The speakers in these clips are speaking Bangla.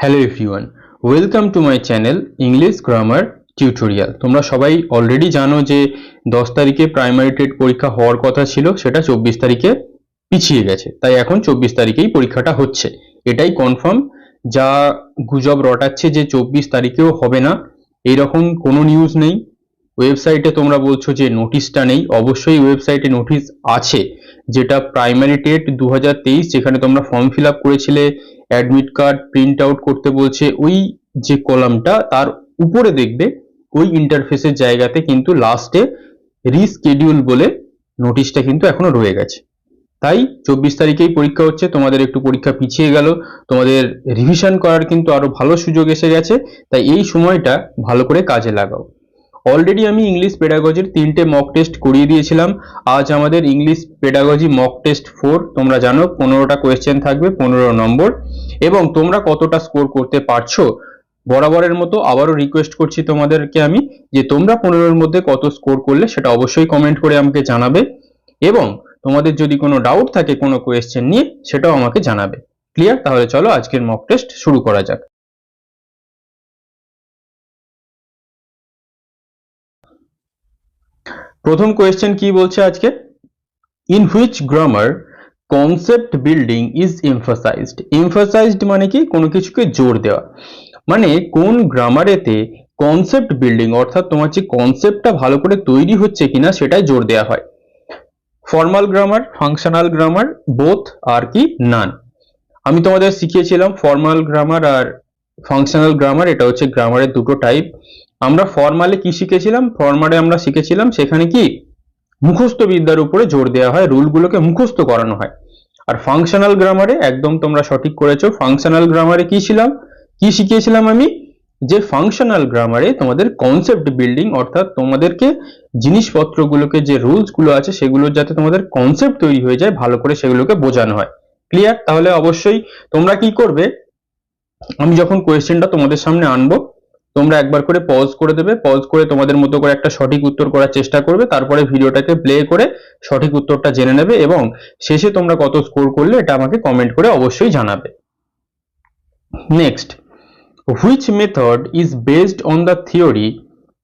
Hello everyone, welcome to my channel English grammar tutorial. তোমরা সবাই অলরেডি জানো যে 10 তারিখে প্রাইমারি টেট পরীক্ষা হওয়ার কথা ছিল, সেটা 24 তারিখে পিছিয়ে গেছে। তাই এখন 24 তারিখেই পরীক্ষাটা হচ্ছে, এটাই কনফার্ম। যা গুজব রটাচ্ছে যে 24 তারিখেও হবে না, এইরকম কোনো নিউজ নেই। ওয়েবসাইটে তোমরা বলছো যে নোটিশটা নেই, অবশ্যই ওয়েবসাইটে নোটিশ আছে, যেটা প্রাইমারি টেট 2023 যেখানে তোমরা ফর্ম ফিল আপ করেছিলে, অ্যাডমিট কার্ড প্রিন্ট আউট করতে বলছে, ওই যে কলামটা তার উপরে দেখবে ওই ইন্টারফেসের জায়গাতে কিন্তু লাস্টে রিস্কেডিউল বলে নোটিশটা কিন্তু এখনো রয়ে গেছে। তাই 24 তারিখেই পরীক্ষা হচ্ছে, তোমাদের একটু পরীক্ষা পিছিয়ে গেল, তোমাদের রিভিশন করার কিন্তু আরো ভালো সুযোগ এসে গেছে। তাই এই সময়টা ভালো করে কাজে লাগাও। অলরেডি আমি ইংলিশ পেডাগজির 3টে মক টেস্ট করিয়ে দিয়েছিলাম। আজ আমাদের ইংলিশ পেডাগজি মক টেস্ট 4। তোমরা জানো 15টা কোয়েশ্চেন থাকবে, 15 নম্বর, এবং তোমরা কতটা স্কোর করতে পারছো বরাবরের মতো আবারও রিকোয়েস্ট করছি তোমাদেরকে আমি, যে তোমরা 15-এর মধ্যে কত স্কোর করলে সেটা অবশ্যই কমেন্ট করে আমাকে জানাবে, এবং তোমাদের যদি কোনো ডাউট থাকে কোনো কোয়েশ্চেন নিয়ে সেটাও আমাকে জানাবে। ক্লিয়ার? তাহলে চলো আজকের মক টেস্ট শুরু করা যাক। প্রথম কোয়েশ্চেন কি বলছে আজকে, in which grammar concept building is emphasised. Emphasised মানে কি? কোনো কিছুকে জোর দেওয়া, মানে কোন গ্রামারেতে কনসেপ্ট বিল্ডিং অর্থাৎ তোমার যে কনসেপ্টটা ভালো করে তৈরি হচ্ছে কিনা সেটাই জোর দেওয়া হয়। Formal grammar, functional grammar, both আর কি নান। আমি তোমাদের শিখিয়েছিলাম ফর্মাল গ্রামার আর ফাংশনাল গ্রামার, এটা হচ্ছে গ্রামারের দুটো টাইপ। আমরা ফর্মালে কি শিখেছিলাম? ফর্মালে আমরা শিখেছিলাম সেখানে কি মুখস্থ বিদ্যার উপরে জোর দেওয়া হয়, রুলগুলোকে মুখস্থ করানো হয়। আর ফাংশনাল গ্রামারে একদম তোমরা সঠিক করেছো, ফাংশনাল গ্রামারে কি শিখিয়েছিলাম আমি, যে ফাংশনাল গ্রামারে তোমাদের কনসেপ্ট বিল্ডিং অর্থাৎ তোমাদেরকে জিনিসপত্রগুলোকে যে রুলস গুলো আছে সেগুলো যাতে তোমাদের কনসেপ্ট তৈরি হয়ে যায়, ভালো করে সেগুলোকে বোঝানো হয়। ক্লিয়ার? তাহলে অবশ্যই তোমরা কি করবে, আমি যখন কোয়েশ্চেনটা তোমাদের সামনে আনবো তোমরা একবার করে পজ করে দেবে, পজ করে তোমাদের মতো করে একটা সঠিক উত্তর করার চেষ্টা করবে, তারপরে ভিডিওটাকে প্লে করে সঠিক উত্তরটা জেনে নেবে, এবং শেষে তোমরা কত স্কোর করলে এটা আমাকে কমেন্ট করে অবশ্যই জানাবে। Next, which method is based on the theory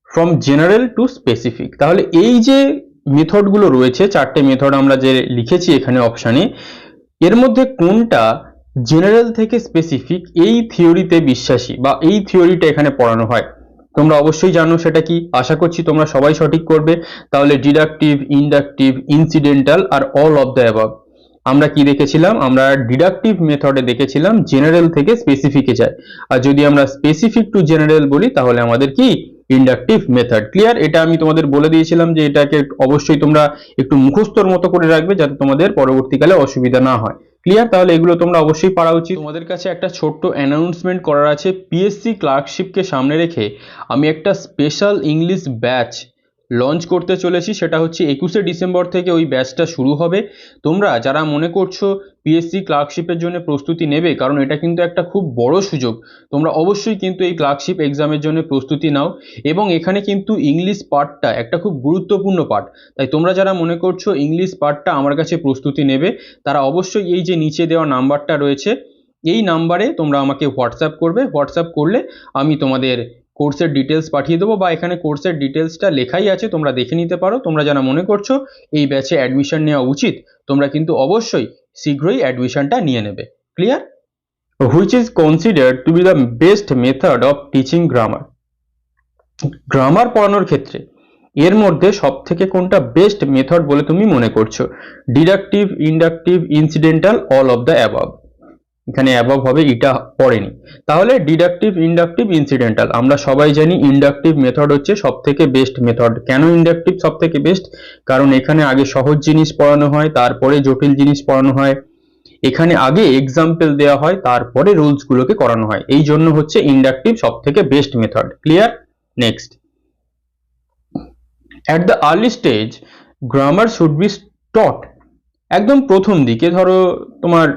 from general two specific. তাহলে এই যে মেথডগুলো রয়েছে, 4টে মেথড আমরা যে লিখেছি এখানে অপশানে, এর মধ্যে কোনটা জেনারেল থেকে স্পেসিফিক এই থিওরিতে বিশ্বাসী বা এই থিওরিটা এখানে পড়ানো হয়? তোমরা অবশ্যই জানো সেটা কি, আশা করছি তোমরা সবাই সঠিক করবে। তাহলে ডিডাকটিভ, ইনডাকটিভ, ইনসিডেন্টাল আর অল অফ দ্য অ্যাবভ। আমরা কি দেখেছিলাম? আমরা ডিডাকটিভ মেথডে দেখেছিলাম জেনারেল থেকে স্পেসিফিকে যায়, আর যদি আমরা স্পেসিফিক টু জেনারেল বলি তাহলে আমাদের কি ইন্ডাকটিভ মেথড। ক্লিয়ার? এটা আমি তোমাদের বলে দিয়েছিলাম যে এটাকে অবশ্যই তোমরা একটু মুখস্থর মতো করে রাখবে যাতে তোমাদের পরবর্তীকালে অসুবিধা না হয়। ক্লিয়ার? তাহলে এগুলো তোমরা অবশ্যই পারা উচিত। তোমাদের কাছে একটা ছোট্ট অ্যানাউন্সমেন্ট করার আছে। পিএসসি ক্লার্কশিপকে সামনে রেখে আমি একটা স্পেশাল ইংলিশ ব্যাচ লঞ্চ করতে চলেছি, সেটা হচ্ছে 21শে ডিসেম্বর থেকে ওই ব্যাচটা শুরু হবে। তোমরা যারা মনে করছো পিএসসি ক্লার্কশিপের জন্য প্রস্তুতি নেবে, কারণ এটা কিন্তু একটা খুব বড় সুযোগ, তোমরা অবশ্যই কিন্তু এই ক্লার্কশিপ এক্সামের জন্য প্রস্তুতি নাও, এবং এখানে কিন্তু ইংলিশ পার্টটা একটা খুব গুরুত্বপূর্ণ পার্ট। তাই তোমরা যারা মনে করছো ইংলিশ পার্টটা আমার কাছে প্রস্তুতি নেবে, তারা অবশ্যই এই যে নিচে দেওয়া নাম্বারটা রয়েছে এই নাম্বারে তোমরা আমাকে হোয়াটসঅ্যাপ করবে। হোয়াটসঅ্যাপ করলে আমি তোমাদের কোর্সের ডিটেলস পাঠিয়ে দেবো, বা এখানে কোর্সের ডিটেলসটা লেখাই আছে, তোমরা দেখে নিতে পারো। তোমরা যারা মনে করছো এই ব্যাচে অ্যাডমিশন নেওয়া উচিত, তোমরা কিন্তু অবশ্যই শীঘ্রই অ্যাডমিশনটা নিয়ে নেবে। Clear? Which is considered two B the best method of teaching grammar. Grammar পড়ানোর ক্ষেত্রে এর মধ্যে সব থেকে কোনটা বেস্ট মেথড বলে তুমি মনে করছো? Deductive, inductive, incidental, all of the above. এখানে অ্যাবভ হবে, এটা পড়েনি। তাহলে ডিডাকটিভ, ইনডাকটিভ, ইনসিডেন্টাল। আমরা সবাই জানি ইনডাকটিভ মেথড হচ্ছে সব থেকে বেস্ট মেথড। কেন ইনডাকটিভ সব থেকে বেস্ট? কারণ এখানে আগে সহজ জিনিস পড়ানো হয়, তারপরে জটিল জিনিস পড়ানো হয়। এখানে আগে এক্সাম্পল দেওয়া হয়, তারপরে রুলস গুলোকে করানো হয়। এই জন্য হচ্ছে ইনডাকটিভ সব থেকে best method. Clear? Next, at the early stage grammar should be টট। একদম প্রথম দিকে, ধরো তোমার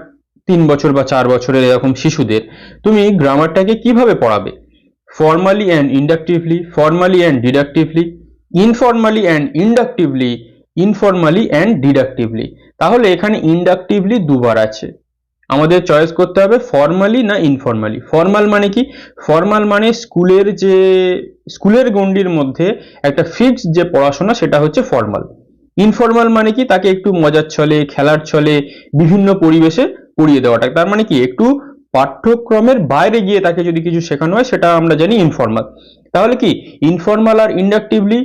3 বছর বা 4 বছরের এরকম শিশুদের তুমি গ্রামারটাকে কিভাবে পড়াবে? Formally and inductively, formally and deductively, informally and inductively, informally and deductively. তাহলে এখানে ইন্ডাকটিভলি দুবার আছে, আমাদের চয়েস করতে হবে ফর্মালি না ইনফর্মালি। ফর্মাল মানে কি? ফর্মাল মানে স্কুলের গণ্ডির মধ্যে একটা ফিক্সড যে পড়াশোনা সেটা হচ্ছে ফর্মাল। ইনফর্মাল মানে কি? তাকে একটু মজার ছলে, খেলার ছলে, বিভিন্ন পরিবেশে পড়িয়ে দেওয়াটা। তার মানে কি? একটু পাঠ্যক্রমের বাইরে গিয়ে তাকে যদি কিছু শেখানো হয় সেটা আমরা জানি ইনফর্মাল। তাহলে কি ইনফর্মাল আর ইন্ডাকটিভলি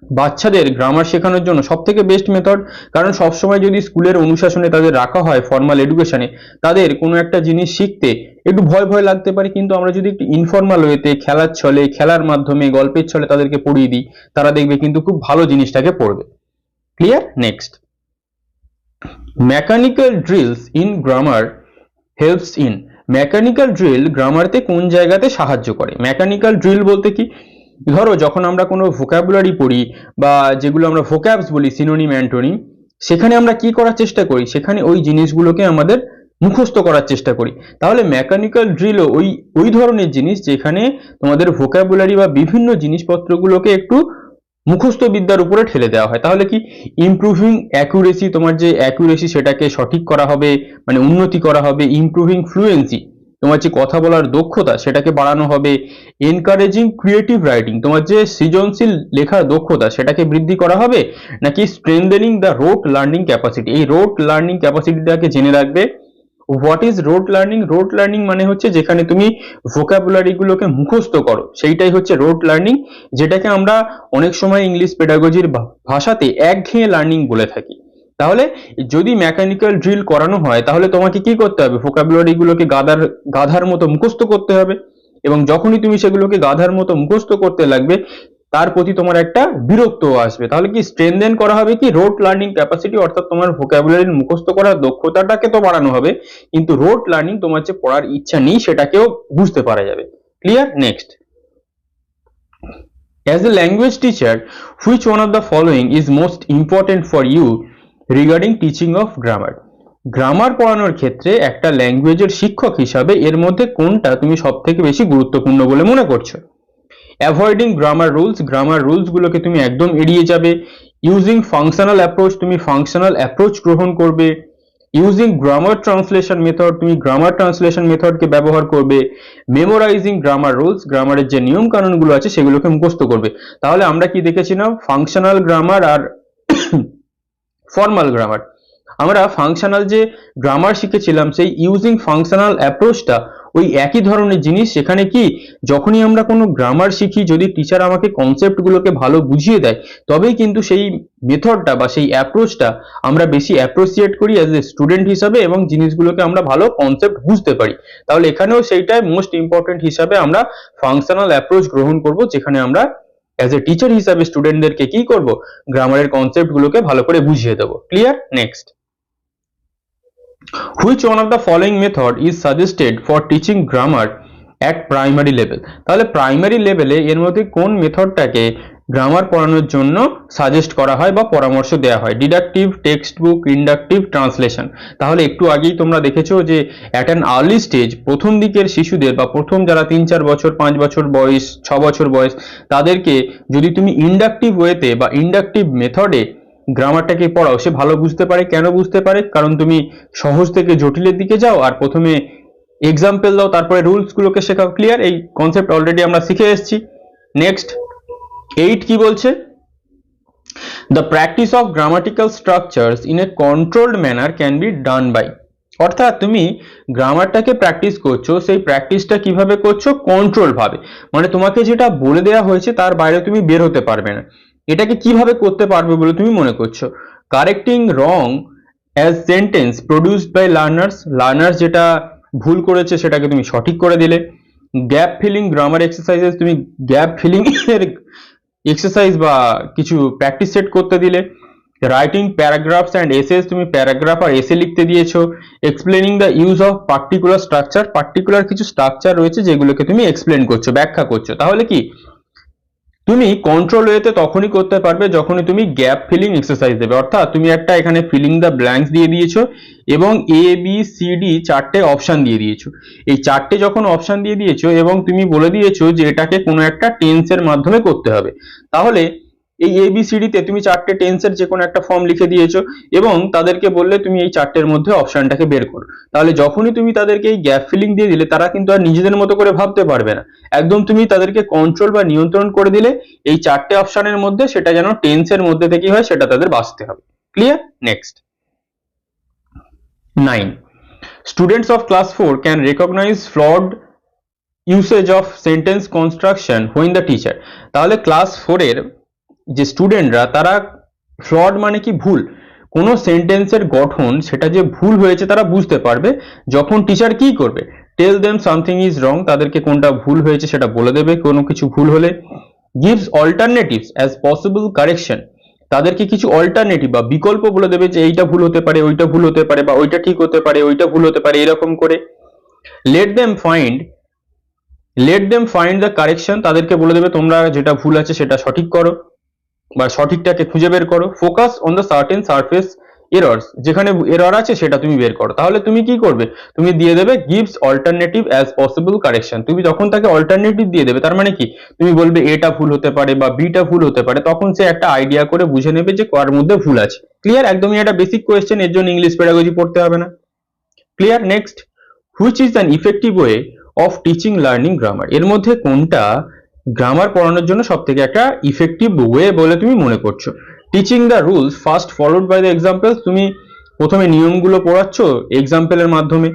বাচ্চাদের গ্রামার শেখানোর জন্য সব থেকে বেস্ট মেথড। কারণ সবসময় যদি স্কুলের অনুশাসনে তাদের রাখা হয় ফর্মাল এডুকেশনে, তাদের কোনো একটা জিনিস শিখতে একটু ভয় ভয় লাগতে পারে, কিন্তু আমরা যদি একটু ইনফর্মাল ওয়েতে খেলার ছলে, খেলার মাধ্যমে, গল্পের ছলে তাদেরকে পড়িয়ে দিই, তারা দেখবে কিন্তু খুব ভালো জিনিসটাকে পড়বে। Clear? Next, mechanical drills in grammar helps in. Mechanical drill গ্রামারতে কোন জায়গাতে সাহায্য করে? মেকানিক্যাল ড্রিল বলতে কি? ধরো যখন আমরা কোনো ভোকাবুলারি পড়ি বা যেগুলো আমরা ভোক্যাবস বলি, সিনোনিম অ্যান্টোনিম, সেখানে আমরা কি করার চেষ্টা করি? সেখানে ওই জিনিসগুলোকে আমাদের মুখস্থ করার চেষ্টা করি। তাহলে মেকানিক্যাল ড্রিলও ওই ধরনের জিনিস যেখানে তোমাদের ভোকাবুলারি বা বিভিন্ন জিনিসপত্রগুলোকে একটু মুখস্থ বিদ্যার উপরে ঠেলে দেওয়া হয়। তাহলে কি ইমপ্রুভিং অ্যাকুরেসি, তোমার যে অ্যাকুরেসি সেটাকে সঠিক করা হবে, মানে উন্নতি করা হবে। ইমপ্রুভিং ফ্লুয়েন্সি, তোমার যে কথা বলার দক্ষতা সেটাকে বাড়ানো হবে। এনকারেজিং ক্রিয়েটিভ রাইটিং, তোমার যে সৃজনশীল লেখার দক্ষতা সেটাকে বৃদ্ধি করা হবে। নাকি strengthening the rote learning capacity, এই রোট লার্নিং ক্যাপাসিটিটাকে জেনে রাখবে। What is rote learning? Rote learning মানে হচ্ছে যেখানে তুমি ভোকাবুলারি গুলোকে মুখস্থ করো, সেইটাই হচ্ছে রোট লার্নিং, যেটাকে আমরা অনেক সময় ইংলিশ পেডাগজির ভাষাতে একঘেয়ে লার্নিং বলে থাকি। তাহলে যদি মেকানিক্যাল ড্রিল করানো হয় তাহলে তোমাকে কি করতে হবে? ভোকাবুলারি গুলোকে গাধার মতো মুখস্থ করতে হবে, এবং যখনই তুমি সেগুলোকে গাধার মতো মুখস্থ করতে লাগবে তার প্রতি তোমার একটা বিরক্ত আসবে। তাহলে কি স্ট্রেনদেন করা হবে কি রোট লার্নিং ক্যাপাসিটি, অর্থাৎ তোমার ভোকাবুলারি মুখস্থ করার দক্ষতাটাকে তো বাড়ানো হবে, কিন্তু রোট লার্নিং, তোমার যে পড়ার ইচ্ছা নেই সেটাকেও বুঝতে পারা যাবে। Clear? Next, as a language teacher, which one of the following is most important for you regarding teaching of grammar? Grammar পড়ানোর ক্ষেত্রে একটা ল্যাঙ্গুয়েজের শিক্ষক হিসাবে এর মধ্যে কোনটা তুমি সব থেকে বেশি গুরুত্বপূর্ণ বলে মনে করছো? Avoiding grammar rules, grammar rules গুলোকে তুমি একদম এড়িয়ে যাবে। ইউজিং ফাংশনাল অ্যাপ্রোচ, তুমি ফাংশনাল অ্যাপ্রোচ গ্রহণ করবে। ইউজিং গ্রামার ট্রান্সলেশন মেথড, তুমি গ্রামার ট্রান্সলেশন মেথডকে ব্যবহার করবে। মেমোরাইজিং গ্রামার রুলস, গ্রামারের যে নিয়ম কানুনগুলো আছে সেগুলোকে মুখস্থ করবে। তাহলে আমরা কি দেখেছিলাম? ফাংশনাল গ্রামার আর ফর্মাল গ্রামার। আমরা ফাংশনাল যে গ্রামার শিখেছিলাম সেই ইউজিং ফাংশনাল অ্যাপ্রোচটা ওই একই ধরনের জিনিস। সেখানে কি যখনই আমরা কোনো গ্রামার শিখি, যদি টিচার আমাকে কনসেপ্টগুলোকে ভালো বুঝিয়ে দেয় তবেই কিন্তু সেই মেথডটা বা সেই অ্যাপ্রোচটা আমরা বেশি অ্যাপ্রিসিয়েট করি অ্যাজ এ স্টুডেন্ট হিসাবে, এবং জিনিসগুলোকে আমরা ভালো কনসেপ্ট বুঝতে পারি। তাহলে এখানেও সেইটাই মোস্ট ইম্পর্টেন্ট হিসাবে আমরা ফাংশনাল অ্যাপ্রোচ গ্রহণ করব, যেখানে আমরা অ্যাজ এ টিচার হিসাবে স্টুডেন্টদেরকে কি করব? গ্রামারের কনসেপ্টগুলোকে ভালো করে বুঝিয়ে দেবো। Clear? Next, which one of the following method is suggested for teaching grammar at primary level? তাহলে প্রাইমারি লেভেলে এর মধ্যে কোন মেথডটাকে গ্রামার পড়ানোর জন্য সাজেস্ট করা হয় বা পরামর্শ দেওয়া হয়? Deductive, text book, inductive, translation. তাহলে একটু আগেই তোমরা দেখেছো যে অ্যাট অ্যান আর্লি স্টেজ, প্রথম দিকের শিশুদের বা প্রথম যারা 3-4 বছর, 5 বছর বয়স, 6 বছর বয়স, তাদেরকে যদি তুমি ইন্ডাকটিভ ওয়েতে বা ইন্ডাকটিভ মেথডে গ্রামারটাকে পড়াও, সে ভালো বুঝতে পারে। কেন বুঝতে পারে? কারণ তুমি সহজ থেকে জটিলের দিকে যাও আর প্রথমে এক্সাম্পল দাও, তারপরে রুলস গুলোকে শেখাও। ক্লিয়ার? এই কনসেপ্ট অলরেডি আমরা শিখে এসেছি। নেক্সট, 8 কি বলছে? The practice of grammatical structures in a controlled manner can be done by. অর্থাৎ তুমি গ্রামারটাকে প্র্যাকটিস করছো, সেই প্র্যাকটিসটা কিভাবে করছো? কন্ট্রোল ভাবে, মানে তোমাকে যেটা বলে দেওয়া হয়েছে তার বাইরে তুমি বের হতে পারবে না। এটাকে কিভাবে করতে পারবে বলে তুমি মনে করছো? Correcting wrong as sentence produced by learners, learners যেটা ভুল করেছে সেটাকে তুমি সঠিক করে দিলে। গ্যাপ ফিলিং গ্রামার এক্সারসাইজেস, তুমি গ্যাপ ফিলিং এর এক্সারসাইজ বা কিছু প্র্যাকটিস সেট করতে দিলে। রাইটিং প্যারাগ্রাফস অ্যান্ড এসেস, তুমি প্যারাগ্রাফ আর এসে লিখতে দিয়েছো। Explaining the use of particular structure, particular কিছু স্ট্রাকচার রয়েছে যেগুলোকে তুমি এক্সপ্লেন করছো, ব্যাখ্যা করছো। তাহলে কি তুমি কন্ট্রোল ওয়েতে তখনই করতে পারবে যখনই তুমি গ্যাপ ফিলিং এক্সারসাইজ দেবে। অর্থাৎ তুমি একটা এখানে ফিলিং দ্য ব্ল্যাঙ্কস দিয়ে দিয়েছো এবং A B C D 4টে অপশন দিয়ে দিয়েছো। এই 4টে যখন অপশন দিয়ে দিয়েছো এবং তুমি বলে দিয়েছো যে এটাকে কোনো একটা টেন্সের মাধ্যমে করতে হবে, তাহলে এই ABCD তে তুমি চারটে টেন্সের যে কোনো একটা ফর্ম লিখে দিয়েছো এবং তাদেরকে বললে তুমি এই চারটের মধ্যে অপশনটাকে বের করো। তাহলে যখনই তুমি তাদেরকে এই গ্যাপ ফিলিং দিয়ে দিলে তারা কিন্তু আর নিজেদের মতো করে ভাবতে পারবে না, একদম তুমি তাদেরকে কন্ট্রোল বা নিয়ন্ত্রণ করে দিলে এই চারটে অপশনের মধ্যে সেটা যেন টেন্সের মধ্যে থেকে হয় সেটা তাদের বাছতে হবে। Clear? Next 9. Students of class 4 can recognize flawed usage of sentence construction when the teacher, তাহলে ক্লাস 4 এর যে স্টুডেন্টরা তারা ফ্লড মানে কি ভুল, কোনো সেন্টেন্সের গঠন সেটা যে ভুল হয়েছে তারা বুঝতে পারবে যখন টিচার কি করবে, tell them something is wrong, তাদেরকে কোনটা ভুল হয়েছে সেটা বলে দেবে কোনো কিছু ভুল হলে, gives alternatives as possible correction, তাদেরকে কিছু অল্টারনেটিভ বা বিকল্প বলে দেবে যে এইটা ভুল হতে পারে, ওইটা ভুল হতে পারে, বা ওইটা ঠিক হতে পারে, ওইটা ভুল হতে পারে, এরকম করে। Let them find the correction, তাদেরকে বলে দেবে তোমরা যেটা ভুল আছে সেটা সঠিক করো বা সঠিকটাকে খুঁজে বের করো। Focus on the certain surface errors, যেখানে এরর আছে সেটা তুমি বের করো। তাহলে তুমি কি করবে, তুমি দিয়ে দেবে gives alternative as possible correction, তুমি যখন তাকে অল্টারনেটিভ দিয়ে দেবে তার মানে কি তুমি বলবে এটা ভুল হতে পারে বা বিটা ভুল হতে পারে, তখন সে একটা আইডিয়া করে বুঝে নেবে যে কার মধ্যে ভুল আছে। ক্লিয়ার? একদমই একটা বেসিক কোয়েশ্চেন, এর জন্য ইংলিশ পেডাগজি পড়তে হবে না। Clear? Next, which is an effective way of teaching learning grammar, এর মধ্যে কোনটা গ্রামার পড়ানোর জন্য সব থেকে একটা ইফেক্টিভ ওয়ে বলে তুমি মনে করছো? Teaching the rules first followed by the examples, তুমি প্রথমে নিয়মগুলো পড়াচ্ছ এক্সাম্পলের মাধ্যমে,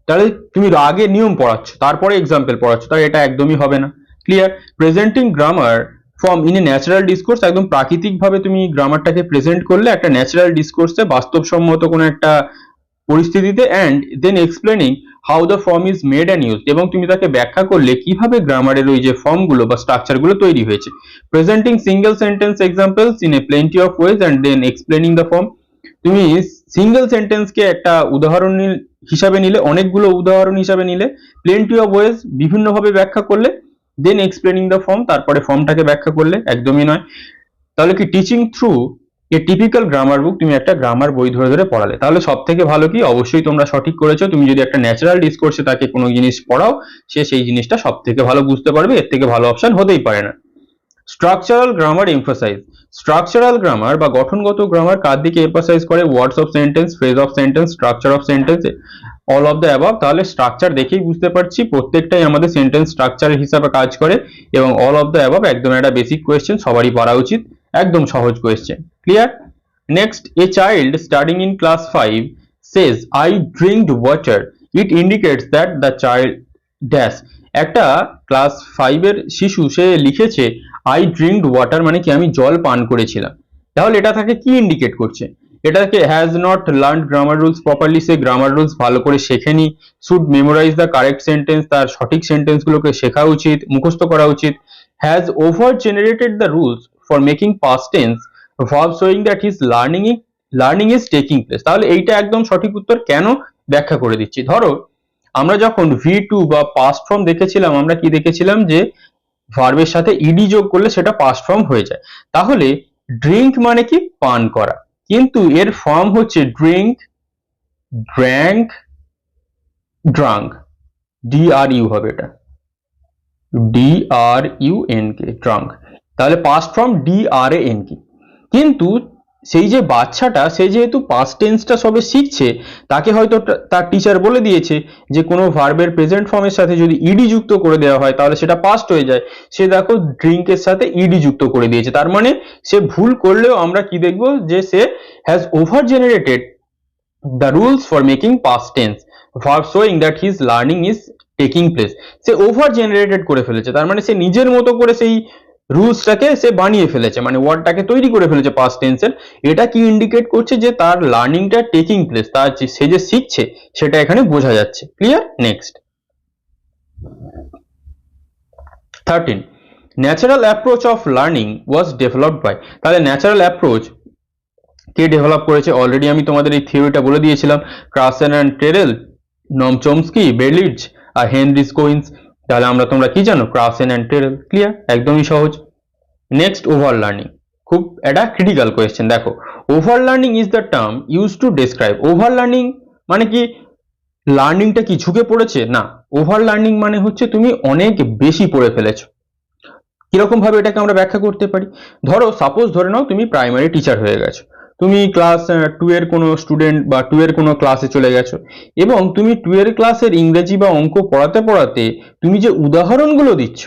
তাহলে তুমি আগে নিয়ম পড়াচ্ছ তারপরে এক্সাম্পল পড়াচ্ছ, তাহলে এটা একদমই হবে না। Clear? Presenting grammar form in a natural discourse, একদম প্রাকৃতিক ভাবে তুমি গ্রামারটাকে প্রেজেন্ট করলে একটা ন্যাচারাল ডিসকোর্সে, বাস্তবসম্মত কোনো একটা পরিস্থিতিতে, and then explaining how the form is made and used, এবং তুমি তাকে ব্যাখ্যা করলে কিভাবে গ্রামারের ওই যে ফর্মগুলো বা স্ট্রাকচারগুলো তৈরি হয়েছে। Presenting single sentence examples in a plenty of ways and then explaining the form, তুমি সিঙ্গেল সেন্টেন্সকে একটা উদাহরণ হিসাবে নিলে, অনেকগুলো উদাহরণ হিসাবে নিলে, প্লেন্টি অফ ওয়েজ বিভিন্নভাবে ব্যাখ্যা করলে, দেন এক্সপ্লেনিং দ্য ফর্ম তারপরে ফর্মটাকে ব্যাখ্যা করলে, একদমই নয়। তাহলে কি teaching through a typical grammar book, তুমি একটা গ্রামার বই ধরে ধরে পড়ালে, তাহলে সব থেকে ভালো কি, অবশ্যই তোমরা সঠিক করেছো, তুমি যদি একটা ন্যাচারাল ডিসকোর্সে তাকে কোনো জিনিস পড়াও সে সেই জিনিসটা সব থেকে ভালো বুঝতে পারবে, এর থেকে ভালো অপশন হতেই পারে না। Structural grammar emphasize, structural grammar বা গঠনগত গ্রামার কার দিকে এমফাসাইজ করে? Words of sentence, phrase of sentence, structure of sentence, all of the above. তাহলে স্ট্রাকচার দেখেই বুঝতে পারছি প্রত্যেকটাই আমাদের সেন্টেন্স স্ট্রাকচার হিসাবে কাজ করে, এবং অল অফ দ্য অ্যাবভ একদম একটা বেসিক কোয়েশ্চেন, সবারই পারা উচিত, একদম সহজ question. Clear? Next, a child studying in class 5 says I drinked water, it indicates that the child dash, একটা ক্লাস 5 এর শিশু সে লিখেছে আই ড্রিঙ্কড ওয়াটার, মানে কি আমি জল পান করেছিলাম, তাহলে এটা তাকে কি ইন্ডিকেট করছে? এটাকে has not learned grammar rules properly, সে গ্রামার রুলস ভালো করে শেখেনি। Should memorise the correct sentence, তার সঠিক সেন্টেন্স গুলোকে শেখা উচিত, মুখস্থ করা উচিত। Has overgenerated the rules for making past tense verb showing that his learning is taking place, তাহলে এইটা একদম সঠিক উত্তর। কেন? ব্যাখ্যা করে দিচ্ছি। ধরো আমরা যখন V2 বা পাস্ট ফর্ম দেখেছিলাম, আমরা কি দেখেছিলাম যে ভার্বের সাথে ইডি যোগ করলে সেটা পাস্ট ফর্ম হয়ে যায়। তাহলে ড্রিঙ্ক মানে কি পান করা, কিন্তু এর ফর্ম হচ্ছে ড্রিঙ্ক, ড্র্যাঙ্ক, ড্রাঙ্ক, DRU হবে, এটা DRUNK, ড্রাঙ্ক, তাহলে পাস্ট ফর্ম DRANK। কিন্তু সেই যে বাচ্চাটা সে যেহেতু পাস্ট টেন্সটা সবে শিখছে, তাকে হয়তো তার টিচার বলে দিয়েছে যে কোনো ভার্বের প্রেজেন্ট ফর্মের সাথে যদি ইডি যুক্ত করে দেওয়া হয় তাহলে সেটা পাস্ট হয়ে যায়। সে দেখো ড্রিঙ্কের সাথে ইডি যুক্ত করে দিয়েছে, তার মানে সে ভুল করলেও আমরা কি দেখবো যে সে has overgenerated the rules for making past tense verb showing that his learning is taking place, সে ওভার জেনারেটেড করে ফেলেছে, তার মানে সে নিজের মতো করে সেই রুলসটাকে সে বানিয়ে ফেলেছে, মানে ওয়ার্ডটাকে তৈরি করে ফেলেছে পাস্ট টেন্সের। এটা কি ইন্ডিকেট করছে? যে তার লার্নিংটা টেকিং প্লেস, তার সে যে শিখছে সেটা এখানে বোঝা যাচ্ছে। Clear? Next 13, natural approach of learning was developed by, তাহলে ন্যাচারাল অ্যাপ্রোচ কে ডেভেলপ করেছে? অলরেডি আমি তোমাদের এই থিওরিটা বলে দিয়েছিলাম, ক্রাসেন অ্যান্ড টেরেল, নম চমস্কি, বেরলিটজ আর হেনরি স্কোইন্স। তাহলে তোমরা কি জানো? ক্রাসেন অ্যান্ড টেরেল। ক্লিয়ার? একদমই সহজ। নেক্সট, ওভার লার্নিং, খুব একটা ক্রিটিক্যাল কোয়েশ্চেন। দেখো, over learning is the term use to describe, over learning মানে কি লার্নিংটা কি ঝুঁকে পড়েছে? না, ওভার লার্নিং মানে হচ্ছে তুমি অনেক বেশি পড়ে ফেলেছো, কিরকম ভাবে এটাকে আমরা ব্যাখ্যা করতে পারি? ধরো সাপোজ ধরে নাও তুমি প্রাইমারি টিচার হয়ে গেছো, তুমি ক্লাস 2 এর কোনো স্টুডেন্ট বা 2 এর কোনো ক্লাসে চলে গেছো, এবং তুমি 2 এর ক্লাসের ইংরেজি বা অঙ্ক পড়াতে পড়াতে তুমি যে উদাহরণগুলো দিচ্ছ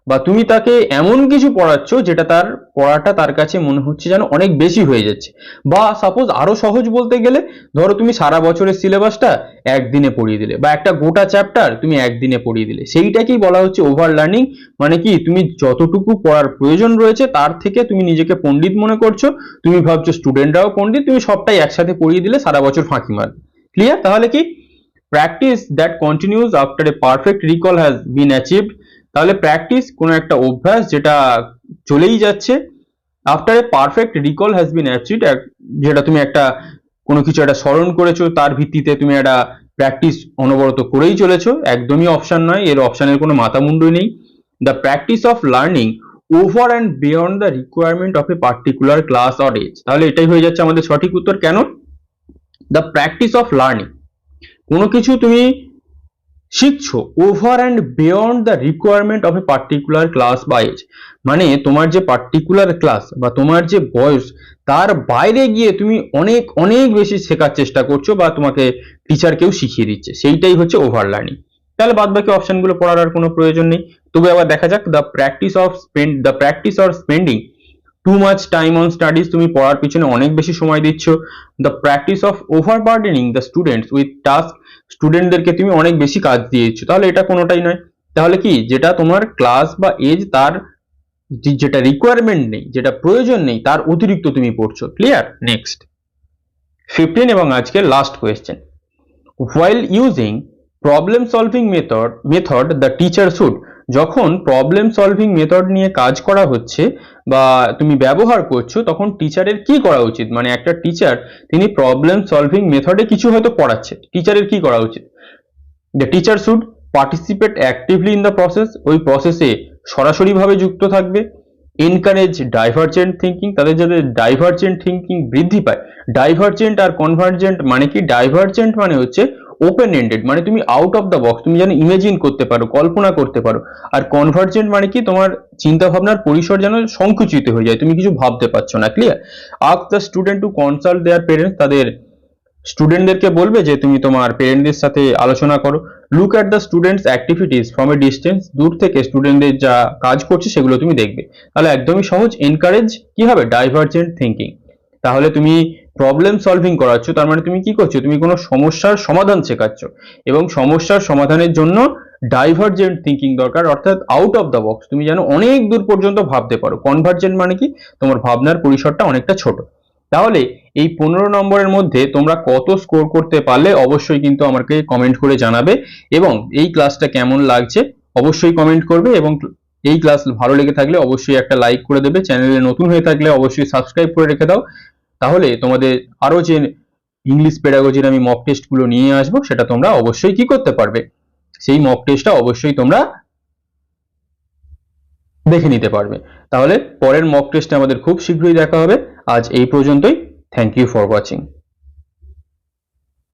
বা তুমি তাকে এমন কিছু পড়াচ্ছ যেটা তার পড়াটা তার কাছে মনে হচ্ছে যেন অনেক বেশি হয়ে যাচ্ছে, বা সাপোজ আরো সহজ বলতে গেলে ধরো তুমি সারা বছরের সিলেবাসটা একদিনে পড়িয়ে দিলে, বা একটা গোটা চ্যাপ্টার তুমি একদিনে পড়িয়ে দিলে, সেইটাকেই বলা হচ্ছে ওভার লার্নিং। মানে কি, তুমি যতটুকু পড়ার প্রয়োজন রয়েছে তার থেকে তুমি নিজেকে পণ্ডিত মনে করছো, তুমি ভাবছো স্টুডেন্টরাও পণ্ডিত, তুমি সবটাই একসাথে পড়িয়ে দিলে, সারা বছর ফাঁকি মার। ক্লিয়ার? তাহলে কি practice that continuous after a perfect recall has been achieved. তাহলে প্র্যাকটিস কোনো একটা অভ্যাস যেটা চলেই যাচ্ছে, after a perfect recall has been achieved, যেটা তুমি একটা কোনো কিছু একটা স্মরণ করেছো তার ভিত্তিতে তুমি একটা প্র্যাকটিস অনবরত করেই চলেছো, একদমই অপশন নয়, এর অপশনের কোনো মাথামুন্ডই নেই। The practice of learning over and beyond the requirement of a particular class or age. তাহলে এটাই হয়ে যাচ্ছে আমাদের সঠিক উত্তর। কেন? দ্য প্র্যাকটিস অফ লার্নিং, কোনো কিছু তুমি শিখছো over and beyond the requirement of a particular class বা এজ, মানে তোমার যে পার্টিকুলার ক্লাস বা তোমার যে বয়স তার বাইরে গিয়ে তুমি অনেক অনেক বেশি শেখার চেষ্টা করছো, বা তোমাকে টিচার কেউ শিখিয়ে দিচ্ছে, সেইটাই হচ্ছে ওভার লার্নিং। তাহলে বাদ বাকি অপশনগুলো পড়ার আর কোনো প্রয়োজন নেই। তবে আবার দেখা যাক, the practice of spending too much time on studies, তুমি পড়ার পিছনে অনেক বেশি সময় দিচ্ছ। The practice of overburdening the students with task, স্টুডেন্টদেরকে তুমি অনেক বেশি কাজ দিয়ে দিচ্ছ। তাহলে এটা কোনোটাই নয়। তাহলে কি, যেটা তোমার ক্লাস বা এজ তার যেটা রিকোয়ারমেন্ট নেই, যেটা প্রয়োজন নেই, তার অতিরিক্ত তুমি পড়ছো। ক্লিয়ার? নেক্সট 15 এবং আজকের last question. While using problem solving method the teacher should, যখন প্রবলেম সলভিং মেথড নিয়ে কাজ করা হচ্ছে বা তুমি ব্যবহার করছো, তখন টিচারের কি করা উচিত? মানে একটা টিচার তিনি প্রবলেম সলভিং মেথডে কিছু হয়তো পড়াচ্ছে, টিচারের কি করা উচিত? The teacher should participate actively in the process, ওই প্রসেসে সরাসরিভাবে যুক্ত থাকবে। এনকারেজ ডাইভার্জেন্ট থিঙ্কিং, তাদের যাতে ডাইভার্জেন্ট থিঙ্কিং বৃদ্ধি পায়। ডাইভার্জেন্ট আর কনভার্জেন্ট মানে কি? ডাইভার্জেন্ট মানে হচ্ছে ওপেন এন্ডেড, মানে তুমি আউট অফ দ্য বক্স, তুমি যেন ইমেজিন করতে পারো, কল্পনা করতে পারো। আর কনভার্জেন্ট মানে কি? তোমার চিন্তা ভাবনার পরিসর যেন সংকুচিত হয়ে যায়, তুমি কিছু ভাবতে পারছো না। Clear? Ask the student to consult their parents, তাদের স্টুডেন্টদেরকে বলবে যে তুমি তোমার পেরেন্টদের সাথে আলোচনা করো। Look at the students activities from a distance, দূর থেকে স্টুডেন্টদের যা কাজ করছে সেগুলো তুমি দেখবে। তাহলে একদমই সহজ। এনকারেজ কি হবে? Divergent thinking. তাহলে তুমি প্রবলেম সলভিং করাচ্ছ, তার মানে তুমি কি করছো? তুমি কোনো সমস্যার সমাধান শেখাচ্ছ, এবং সমস্যার সমাধানের জন্য ডাইভার্জেন্ট থিঙ্কিং দরকার, অর্থাৎ আউট অফ দ্য বক্স, তুমি যেন অনেক দূর পর্যন্ত ভাবতে পারো। কনভার্জেন্ট মানে কি? তোমার ভাবনার পরিসরটা অনেকটা ছোট। তাহলে এই 15 নম্বরের মধ্যে তোমরা কত স্কোর করতে পারলে অবশ্যই কিন্তু আমাকে কমেন্ট করে জানাবে, এবং এই ক্লাসটা কেমন লাগছে অবশ্যই কমেন্ট করবে, এবং এই ক্লাস ভালো লেগে থাকলে অবশ্যই একটা লাইক করে দেবে, চ্যানেলে নতুন হয়ে থাকলে অবশ্যই সাবস্ক্রাইব করে রেখে দাও। তাহলে তোমাদের আরো যে ইংলিশ পেডাগজির আমি মক টেস্ট গুলো নিয়ে আসবো, সেটা তোমরা অবশ্যই কি করতে পারবে, সেই মক টেস্টটা অবশ্যই তোমরা দেখে নিতে পারবে। তাহলে পরের মক টেস্টে আমাদের খুব শীঘ্রই দেখা হবে। আজ এই পর্যন্তই। Thank you for watching.